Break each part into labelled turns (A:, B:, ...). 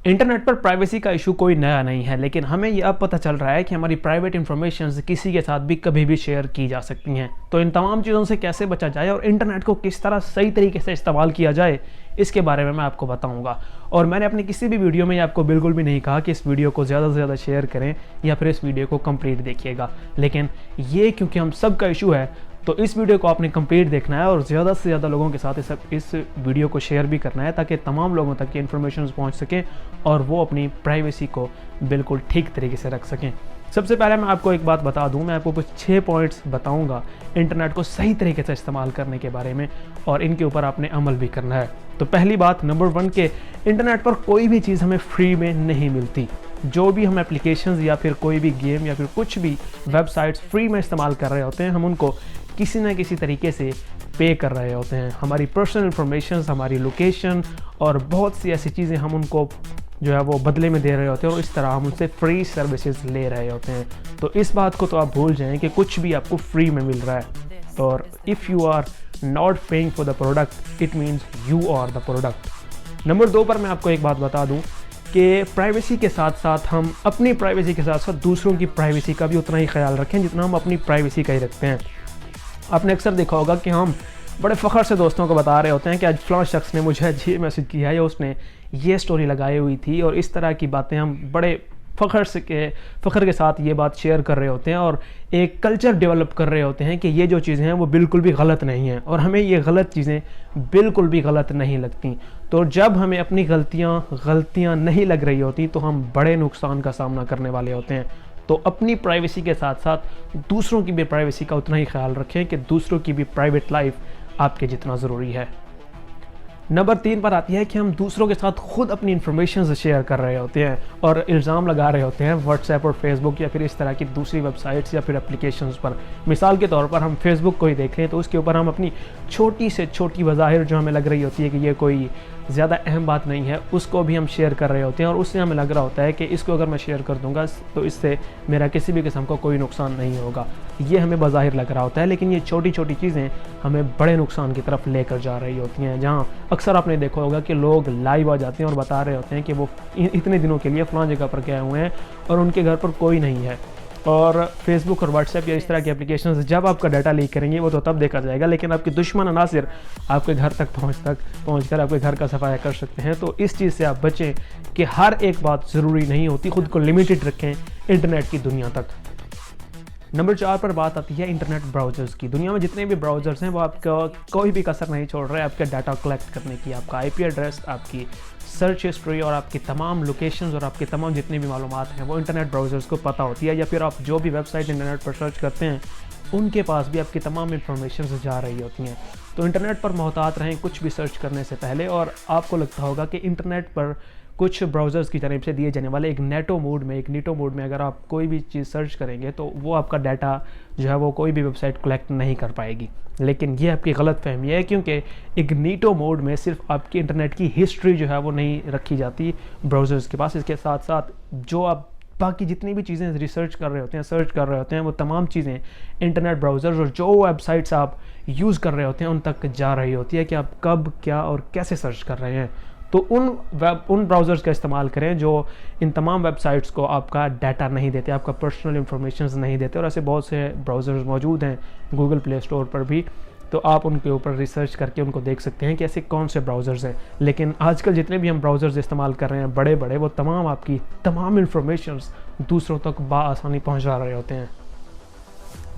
A: Internet पर privacy का issue कोई नया नहीं है, लेकिन हमें ये अब पता चल रहा है कि हमारी प्राइवेट इन्फॉर्मेशन किसी के साथ भी कभी भी शेयर की जा सकती हैं। तो इन तमाम चीज़ों से कैसे बचा जाए और इंटरनेट को किस तरह सही तरीके से इस्तेमाल किया जाए, इसके बारे में मैं आपको बताऊंगा। और मैंने अपने किसी भी वीडियो में आपको बिल्कुल भी नहीं कहा कि इस वीडियो को ज़्यादा से ज़्यादा शेयर करें या फिर इस वीडियो को कंप्लीट देखिएगा, लेकिन ये क्योंकि हम सब का इशू है तो इस वीडियो को आपने कंप्लीट देखना है और ज़्यादा से ज़्यादा लोगों के साथ इस वीडियो को शेयर भी करना है, ताकि तमाम लोगों तक ये इन्फॉर्मेशन पहुंच सकें और वो अपनी प्राइवेसी को बिल्कुल ठीक तरीके से रख सकें। सबसे पहले मैं आपको एक बात बता दूं, मैं आपको कुछ 6 पॉइंट्स बताऊंगा इंटरनेट को सही तरीके से इस्तेमाल करने के बारे में, और इनके ऊपर आपने अमल भी करना है। तो पहली बात, नंबर 1 के इंटरनेट पर कोई भी चीज़ हमें फ्री में नहीं मिलती। जो भी हम एप्लीकेशंस या फिर कोई भी गेम या फिर कुछ भी वेबसाइट्स फ्री में इस्तेमाल कर रहे होते हैं, हम उनको किसी न किसी तरीके से पे कर रहे होते हैं। हमारी पर्सनल इन्फॉर्मेशन, हमारी लोकेशन और बहुत सी ऐसी चीज़ें हम उनको जो है वो बदले में दे रहे होते हैं और इस तरह हम उनसे फ्री सर्विसेज ले रहे होते हैं। तो इस बात को तो आप भूल जाएं कि कुछ भी आपको फ्री में मिल रहा है, और if you are not paying for the product it means you are the product. Number 2 पर मैं आपको एक बात बता दूं कि प्राइवेसी के साथ साथ हम अपनी प्राइवेसी के साथ साथ दूसरों की प्राइवेसी का भी उतना ही ख्याल रखें जितना हम अपनी प्राइवेसी का ही रखते हैं। आपने अक्सर देखा होगा कि हम बड़े फ़ख्र से दोस्तों को बता रहे होते हैं कि आज फलां शख्स ने मुझे ये मैसेज किया है या उसने ये स्टोरी लगाई हुई थी, और इस तरह की बातें हम बड़े फ़ख्र के साथ ये बात शेयर कर रहे होते हैं और एक कल्चर डेवलप कर रहे होते हैं कि ये जो चीज़ें हैं वो बिल्कुल भी गलत नहीं हैं, और हमें ये गलत चीज़ें बिल्कुल भी गलत नहीं लगती। तो जब हमें अपनी गलतियाँ नहीं लग रही होती तो हम बड़े नुकसान का सामना करने वाले होते हैं। तो अपनी प्राइवेसी के साथ साथ दूसरों की भी प्राइवेसी का उतना ही ख्याल रखें कि दूसरों की भी प्राइवेट लाइफ आपके जितना ज़रूरी है। नंबर 3 पर आती है कि हम दूसरों के साथ खुद अपनी इन्फॉर्मेशन शेयर कर रहे होते हैं और इल्ज़ाम लगा रहे होते हैं व्हाट्सएप और फेसबुक या फिर इस तरह की दूसरी वेबसाइट्स या फिर एप्लीकेशंस पर। मिसाल के तौर पर हम फेसबुक को ही देख लें तो उसके ऊपर हम अपनी छोटी से छोटी वज़ाहिर जो हमें लग रही होती है कि ये कोई ज़्यादा अहम बात नहीं है, उसको भी हम शेयर कर रहे होते हैं, और उससे हमें लग रहा होता है कि इसको अगर मैं शेयर कर दूंगा तो इससे मेरा किसी भी किस्म का कोई नुकसान नहीं होगा। ये हमें बज़ाहिर लग रहा होता है, लेकिन ये छोटी छोटी चीज़ें हमें बड़े नुकसान की तरफ लेकर जा रही होती हैं। जहाँ अक्सर आपने देखा होगा कि लोग लाइव आ जाते हैं और बता रहे होते हैं कि वो इतने दिनों के लिए फ़लाँ जगह पर गए हुए हैं और उनके घर पर कोई नहीं है। और फेसबुक और व्हाट्सएप या इस तरह की एप्लीकेशन जब आपका डाटा लीक करेंगे वो तो तब देखा जाएगा, लेकिन आपके दुश्मन अनासिर आपके घर तक पहुँच कर आपके घर का सफाया कर सकते हैं। तो इस चीज़ से आप बचें कि हर एक बात ज़रूरी नहीं होती, खुद को लिमिटेड रखें इंटरनेट की दुनिया तक। नंबर 4 पर बात आती है इंटरनेट ब्राउज़र्स की। दुनिया में जितने भी ब्राउज़र्स हैं वो आपका कोई भी कसर नहीं छोड़ रहे हैं आपके डाटा कलेक्ट करने की। आपका IP एड्रेस, आपकी सर्च हिस्ट्री और आपकी तमाम लोकेशंस और आपकी तमाम जितनी भी मालूमात हैं वो इंटरनेट ब्राउज़र्स को पता होती है, या फिर आप जो भी वेबसाइट इंटरनेट पर सर्च करते हैं उनके पास भी आपकी तमाम इन्फॉर्मेशन जा रही होती हैं। तो इंटरनेट पर मोहतात रहें कुछ भी सर्च करने से पहले। और आपको लगता होगा कि इंटरनेट पर कुछ ब्राउज़र्स की तरफ से दिए जाने वाले एक नीटो मोड में अगर आप कोई भी चीज़ सर्च करेंगे तो वो आपका डाटा जो है वो कोई भी वेबसाइट कलेक्ट नहीं कर पाएगी, लेकिन ये आपकी गलत फहमी है, क्योंकि इग्निटो मोड में सिर्फ आपकी इंटरनेट की हिस्ट्री जो है वो नहीं रखी जाती ब्राउज़र्स के पास। इसके साथ साथ जो आप बाकी जितनी भी चीज़ें रिसर्च कर रहे होते हैं, सर्च कर रहे होते हैं, वो तमाम चीज़ें इंटरनेट ब्राउज़र्स और जो वेबसाइट्स आप यूज़ कर रहे होते हैं उन तक जा रही होती है कि आप कब, क्या और कैसे सर्च कर रहे हैं। तो उन ब्राउज़र्स का इस्तेमाल करें जो इन तमाम वेबसाइट्स को आपका डाटा नहीं देते, आपका पर्सनल इन्फॉर्मेशन नहीं देते। और ऐसे बहुत से ब्राउज़र्स मौजूद हैं गूगल प्ले स्टोर पर भी, तो आप उनके ऊपर रिसर्च करके उनको देख सकते हैं कि ऐसे कौन से ब्राउज़र्स हैं। लेकिन आजकल जितने भी हम ब्राउज़र्स इस्तेमाल कर रहे हैं बड़े बड़े, वो तमाम आपकी तमाम इन्फॉर्मेशन दूसरों तक बआसानी पहुँचा रहे होते हैं।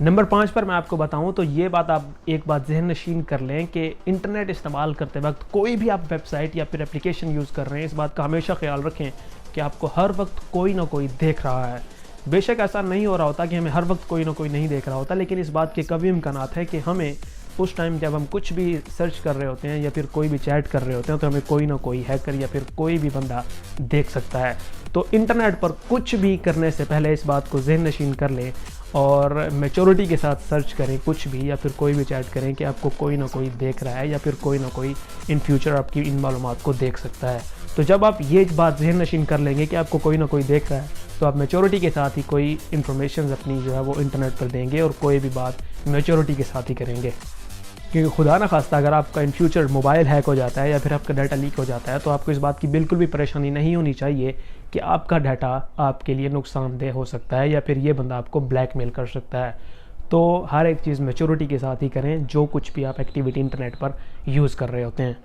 A: नंबर 5 पर मैं आपको बताऊं तो ये बात आप एक बात ज़हन नशीन कर लें कि इंटरनेट इस्तेमाल करते वक्त कोई भी आप वेबसाइट या फिर एप्लीकेशन यूज़ कर रहे हैं, इस बात का हमेशा ख्याल रखें कि आपको हर वक्त कोई ना कोई देख रहा है। बेशक ऐसा नहीं हो रहा होता कि हमें हर वक्त कोई ना कोई नहीं देख रहा होता, लेकिन इस बात के कभी इम्कानात है कि हमें उस टाइम जब हम कुछ भी सर्च कर रहे होते हैं या फिर कोई भी चैट कर रहे होते हैं तो हमें कोई ना कोई हैकर या फिर कोई भी बंदा देख सकता है। तो इंटरनेट पर कुछ भी करने से पहले इस बात को ज़हन नशीन कर लें और मैच्योरिटी के साथ सर्च करें कुछ भी या फिर कोई भी चैट करें कि आपको कोई ना कोई देख रहा है या फिर कोई ना कोई इन फ्यूचर आपकी इन मालूमात को देख सकता है। तो जब आप ये बात ज़हन नशीन कर लेंगे कि आपको कोई ना कोई देख रहा है तो आप मैच्योरिटी के साथ ही कोई इन्फॉर्मेशन अपनी जो है वो इंटरनेट पर देंगे और कोई भी बात मैच्योरिटी के साथ ही करेंगे। क्योंकि खुदा ना खास्ता अगर आपका इन फ्यूचर मोबाइल हैक हो जाता है या फिर आपका डाटा लीक हो जाता है तो आपको इस बात की बिल्कुल भी परेशानी नहीं होनी चाहिए कि आपका डाटा आपके लिए नुकसानदेह हो सकता है या फिर ये बंदा आपको ब्लैकमेल कर सकता है। तो हर एक चीज़ मैच्योरिटी के साथ ही करें जो कुछ भी आप एक्टिविटी इंटरनेट पर यूज़ कर रहे होते हैं।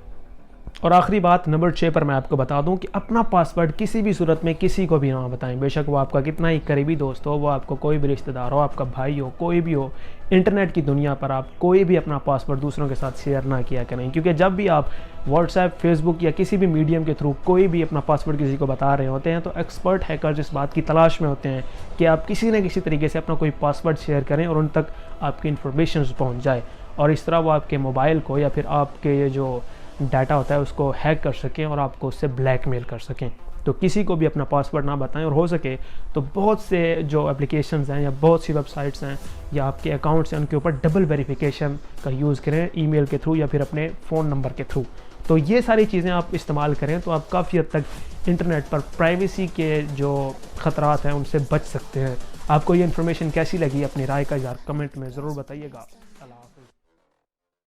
A: और आखिरी बात नंबर 6 पर मैं आपको बता दूं कि अपना पासवर्ड किसी भी सूरत में किसी को भी ना बताएं। बेशक वो आपका कितना ही करीबी दोस्त हो, वो आपको कोई भी रिश्तेदार हो, आपका भाई हो, कोई भी हो, इंटरनेट की दुनिया पर आप कोई भी अपना पासवर्ड दूसरों के साथ शेयर ना किया करें। क्योंकि जब भी आप व्हाट्सएप, फेसबुक या किसी भी मीडियम के थ्रू कोई भी अपना पासवर्ड किसी को बता रहे होते हैं तो एक्सपर्ट हैकर्स इस बात की तलाश में होते हैं कि आप किसी न किसी तरीके से अपना कोई पासवर्ड शेयर करें और उन तक आपकी इन्फॉर्मेशन पहुँच जाए और इस तरह वो आपके मोबाइल को या फिर आपके ये जो डाटा होता है उसको हैक कर सकें और आपको उससे ब्लैकमेल कर सकें। तो किसी को भी अपना पासवर्ड ना बताएं और हो सके तो बहुत से जो एप्लीकेशंस हैं या बहुत सी वेबसाइट्स हैं या आपके अकाउंट्स हैं उनके ऊपर डबल वेरिफिकेशन का यूज़ करें, ईमेल के थ्रू या फिर अपने फ़ोन नंबर के थ्रू। तो ये सारी चीज़ें आप इस्तेमाल करें तो आप काफ़ी हद तक इंटरनेट पर प्राइवेसी के जो ख़तरात हैं उनसे बच सकते हैं। आपको ये इन्फॉर्मेशन कैसी लगी अपनी राय का इज़हार कमेंट में ज़रूर बताइएगा। अल्लाह।